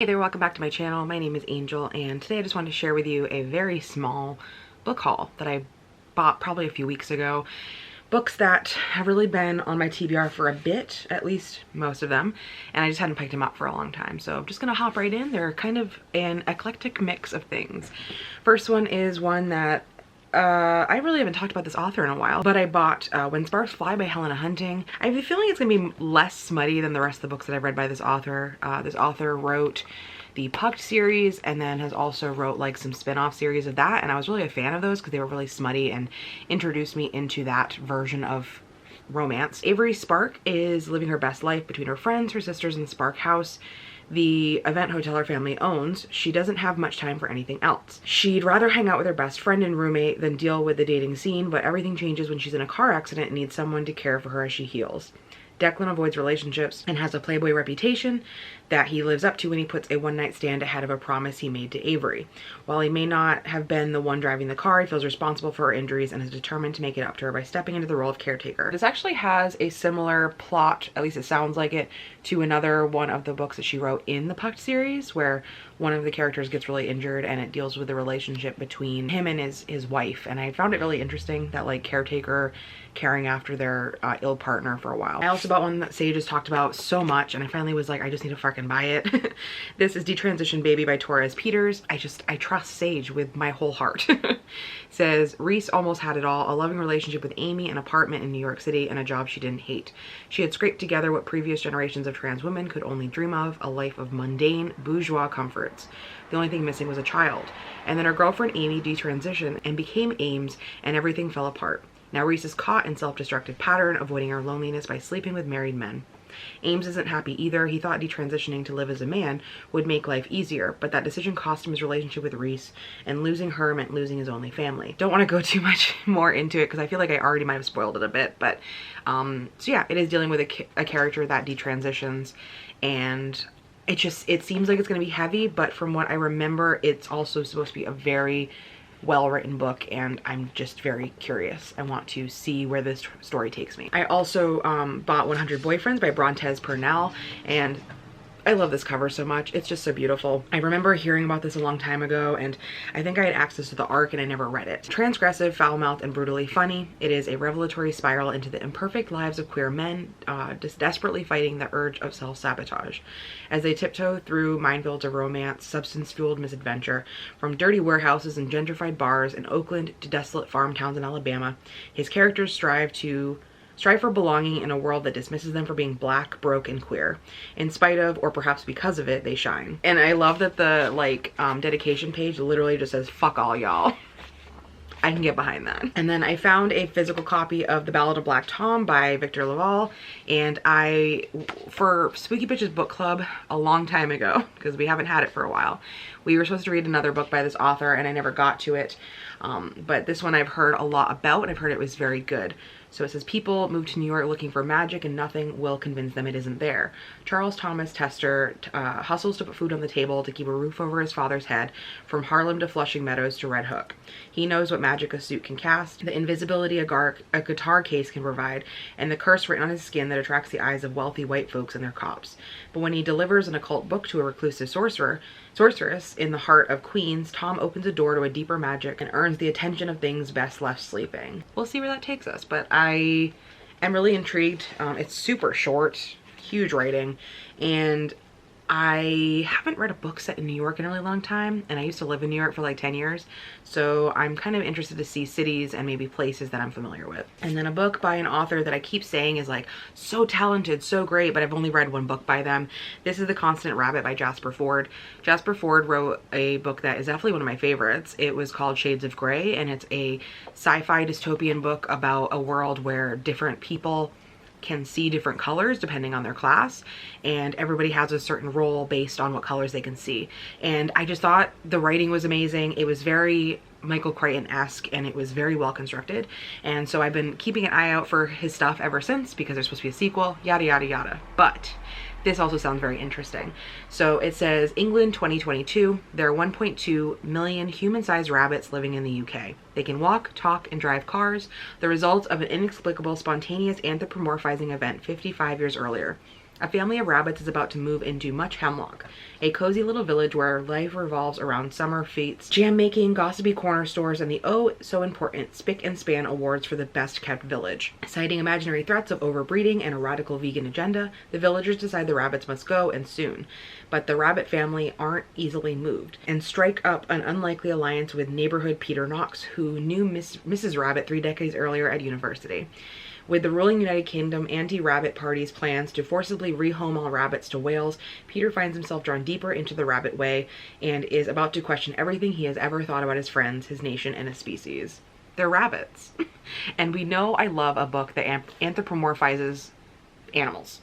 Hey there, welcome back to my channel. My name is Angel, and today I just wanted to share with you a very small book haul that I bought probably a few weeks ago. Books that have really been on my TBR for a bit, at least most of them, and I just hadn't picked them up for a long time. So I'm just gonna hop right in. They're kind of an eclectic mix of things. First one is one that I really haven't talked about this author in a while, but I bought When Sparks Fly by Helena Hunting. I have a feeling it's gonna be less smutty than the rest of the books that I've read by this author. This author wrote the Pucked series and then has also wrote like some spin-off series of that, and I was really a fan of those because they were really smutty and introduced me into that version of romance. Avery Spark is living her best life between her friends, her sisters, and the Spark house, the event hotel her family owns. She doesn't have much time for anything else. She'd rather hang out with her best friend and roommate than deal with the dating scene, but everything changes when she's in a car accident and needs someone to care for her as she heals. Declan avoids relationships and has a playboy reputation that he lives up to when he puts a one-night stand ahead of a promise he made to Avery. While he may not have been the one driving the car, he feels responsible for her injuries and is determined to make it up to her by stepping into the role of caretaker. This actually has a similar plot, at least it sounds like it, to another one of the books that she wrote in the Pucked series, where one of the characters gets really injured and it deals with the relationship between him and his wife. And I found it really interesting, that like caretaker caring after their ill partner for a while. I also bought one that Sage has talked about so much, and I finally was like, I just need to fucking buy it. This is Detransition Baby by Torres Peters. I trust Sage with my whole heart. Says, Reese almost had it all: a loving relationship with Amy, an apartment in New York City, and a job she didn't hate. She had scraped together what previous generations of trans women could only dream of, a life of mundane, bourgeois comforts. The only thing missing was a child. And then her girlfriend Amy detransitioned and became Ames, and everything fell apart. Now Reese is caught in self-destructive pattern, avoiding her loneliness by sleeping with married men. Ames isn't happy either. He thought detransitioning to live as a man would make life easier, but that decision cost him his relationship with Reese, and losing her meant losing his only family. Don't want to go too much more into it because I feel like I already might have spoiled it a bit, but so yeah, it is dealing with a character that detransitions, and it seems like it's going to be heavy, but from what I remember, it's also supposed to be a very well-written book, and I'm just very curious. I want to see where this story takes me. I also bought 100 Boyfriends by Brontez Purnell, and I love this cover so much. It's just so beautiful. I remember hearing about this a long time ago, and I think I had access to the ARC and I never read it. Transgressive, foul-mouthed, and brutally funny, it is a revelatory spiral into the imperfect lives of queer men just desperately fighting the urge of self-sabotage. As they tiptoe through minefields of romance, substance-fueled misadventure, from dirty warehouses and gentrified bars in Oakland to desolate farm towns in Alabama, his characters strive for belonging in a world that dismisses them for being black, broke, and queer. In spite of, or perhaps because of it, they shine. And I love that the dedication page literally just says, "Fuck all y'all." I can get behind that. And then I found a physical copy of The Ballad of Black Tom by Victor Laval, and for Spooky Bitches Book Club a long time ago, because we haven't had it for a while, we were supposed to read another book by this author and I never got to it. But this one I've heard a lot about, and I've heard it was very good. So it says, people move to New York looking for magic and nothing will convince them it isn't there. Charles Thomas Tester hustles to put food on the table to keep a roof over his father's head, from Harlem to Flushing Meadows to Red Hook. He knows what magic a suit can cast, the invisibility a guitar case can provide, and the curse written on his skin that attracts the eyes of wealthy white folks and their cops. But when he delivers an occult book to a reclusive sorceress in the heart of Queens, Tom opens a door to a deeper magic and earns the attention of things best left sleeping. We'll see where that takes us, but I am really intrigued. It's super short, huge writing, and I haven't read a book set in New York in a really long time, and I used to live in New York for like 10 years, so I'm kind of interested to see cities and maybe places that I'm familiar with. And then a book by an author that I keep saying is like so talented, so great, but I've only read one book by them. This is The Constant Rabbit by Jasper Fforde. Jasper Fforde wrote a book that is definitely one of my favorites. It was called Shades of Grey, and it's a sci-fi dystopian book about a world where different people can see different colors depending on their class, and everybody has a certain role based on what colors they can see. And I just thought the writing was amazing. It was very Michael Crichton-esque, and it was very well constructed, and so I've been keeping an eye out for his stuff ever since, because there's supposed to be a sequel, yada yada yada. But this also sounds very interesting. So it says, England 2022, there are 1.2 million human-sized rabbits living in the UK. They can walk, talk, and drive cars, the result of an inexplicable spontaneous anthropomorphizing event 55 years earlier. A family of rabbits is about to move into Much Hemlock, a cozy little village where life revolves around summer feats, jam making, gossipy corner stores, and the oh so important Spick and Span awards for the best kept village. Citing imaginary threats of overbreeding and a radical vegan agenda, the villagers decide the rabbits must go, and soon. But the rabbit family aren't easily moved and strike up an unlikely alliance with neighborhood Peter Knox, who knew Mrs. Rabbit 3 decades earlier at university. With the ruling United Kingdom anti-rabbit party's plans to forcibly rehome all rabbits to Wales, Peter finds himself drawn deeper into the rabbit way and is about to question everything he has ever thought about his friends, his nation, and his species. They're rabbits. And we know I love a book that anthropomorphizes animals.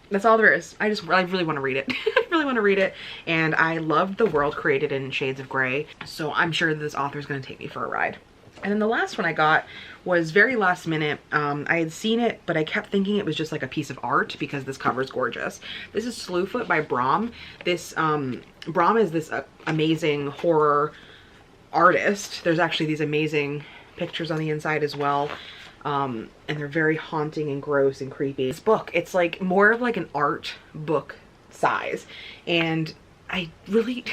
That's all there is. I really want to read it. I really want to read it. And I loved the world created in Shades of Grey. So I'm sure this author is going to take me for a ride. And then the last one I got was very last minute. I had seen it, but I kept thinking it was just like a piece of art because this cover is gorgeous. This is Slewfoot by Brom. This Brom is this amazing horror artist. There's actually these amazing pictures on the inside as well. And they're very haunting and gross and creepy. This book, it's like more of like an art book size. And I really...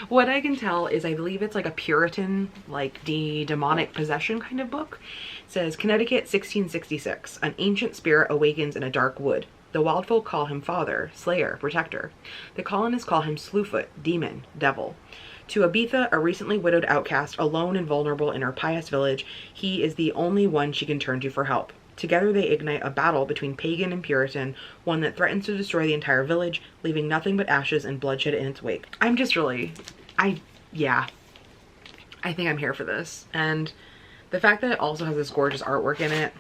What I can tell is I believe it's like a Puritan, like demonic possession kind of book. It says, Connecticut, 1666. An ancient spirit awakens in a dark wood. The wild folk call him father, slayer, protector. The colonists call him Slewfoot, demon, devil. To Abitha, a recently widowed outcast, alone and vulnerable in her pious village, he is the only one she can turn to for help. Together they ignite a battle between pagan and Puritan, one that threatens to destroy the entire village, leaving nothing but ashes and bloodshed in its wake. I'm just really, yeah, I think I'm here for this. And the fact that it also has this gorgeous artwork in it,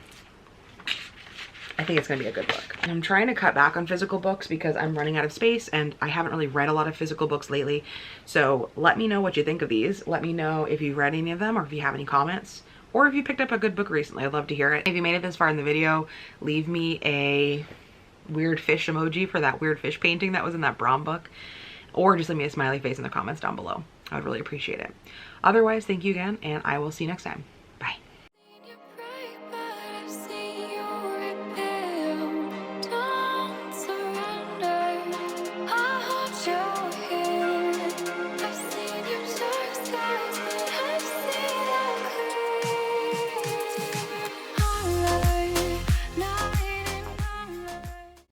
I think it's gonna be a good book. And I'm trying to cut back on physical books because I'm running out of space and I haven't really read a lot of physical books lately. So let me know what you think of these. Let me know if you've read any of them or if you have any comments. Or if you picked up a good book recently, I'd love to hear it. If you made it this far in the video, leave me a weird fish emoji for that weird fish painting that was in that Brom book. Or just leave me a smiley face in the comments down below. I would really appreciate it. Otherwise, thank you again, and I will see you next time.